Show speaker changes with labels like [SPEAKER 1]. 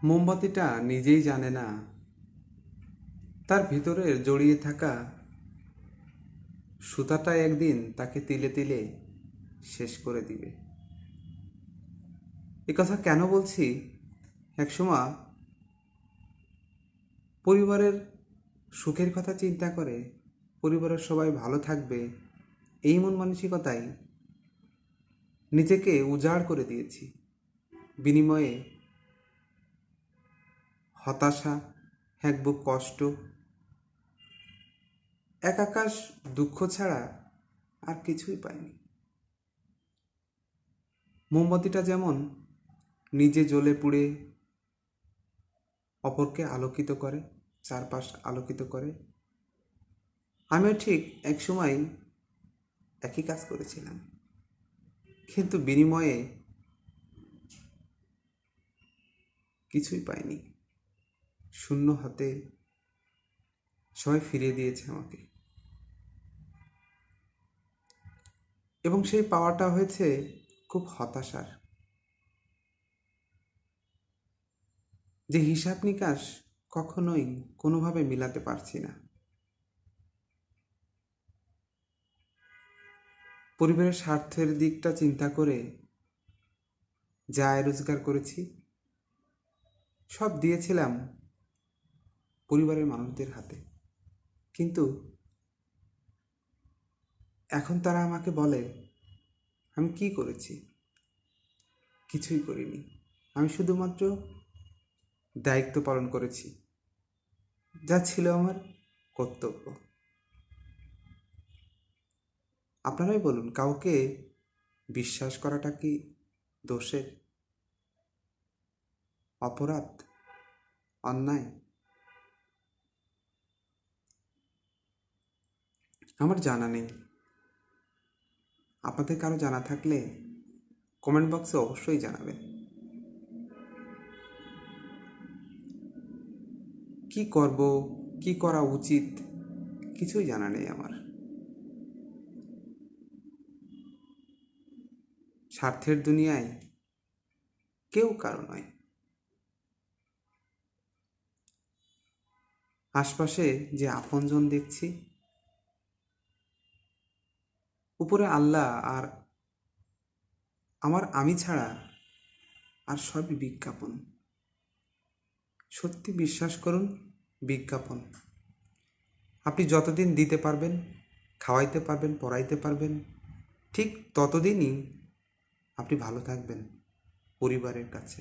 [SPEAKER 1] মোমবাতিটা নিজেই জানে না তার ভিতরে জড়িয়ে থাকা সুতাটা একদিন তাকে তিলে তিলে শেষ করে দিবে। এ কথা কেন বলছি? একসময় পরিবারের সুখের কথা চিন্তা করে পরিবারের সবাই ভালো থাকবে এই মন মানসিকতায় নিজেকে উজাড় করে দিয়েছি। বিনিময়ে হতাশা, এক বুক কষ্ট, এক আকাশ দুঃখ ছাড়া আর কিছুই পাইনি। মোমবাতিটা যেমন নিজে জ্বলে পুড়ে অপরকে আলোকিত করে, চারপাশ আলোকিত করে, আমিও ঠিক একসময় একই কাজ করেছিলাম, কিন্তু বিনিময়ে কিছুই পাইনি। শূন্য হাতে সবাই ফিরিয়ে দিয়েছে আমাকে, এবং সেই পাওয়াটা হয়েছে খুব হতাশার। যে হিসাব নিকাশ কখনোই কোনোভাবে মিলাতে পারছি না। পরিবারের স্বার্থের দিকটা চিন্তা করে যা আয় রোজগার করেছি সব দিয়েছিলাম পরিবারের মানুষদের হাতে, কিন্তু এখন তারা আমাকে বলে আমি কি করেছি? কিছুই করিনি। আমি শুধুমাত্র দায়িত্ব পালন করেছি, যা ছিল আমার কর্তব্য। আপনারাই বলুন, কাউকে বিশ্বাস করাটা কি দোষের, অপরাধ, অন্যায়? আমার জানা নেই। আপনাদের কারো জানা থাকলে কমেন্ট বক্সে অবশ্যই জানাবেন। কি করব, কি করা উচিত, কিছুই জানা নেই আমার। স্বার্থের দুনিয়ায় কেউ কারো নয়। আশপাশে যে আপনজন দেখছি, উপরে আল্লাহ আর আমার আমি ছাড়া আর সবই বিজ্ঞাপন। সত্যি বিশ্বাস করুন, বিজ্ঞাপন। আপনি যতদিন দিতে পারবেন, খাওয়াইতে পারবেন, পড়াইতে পারবেন, ঠিক ততদিনই আপনি ভালো থাকবেন পরিবারের কাছে।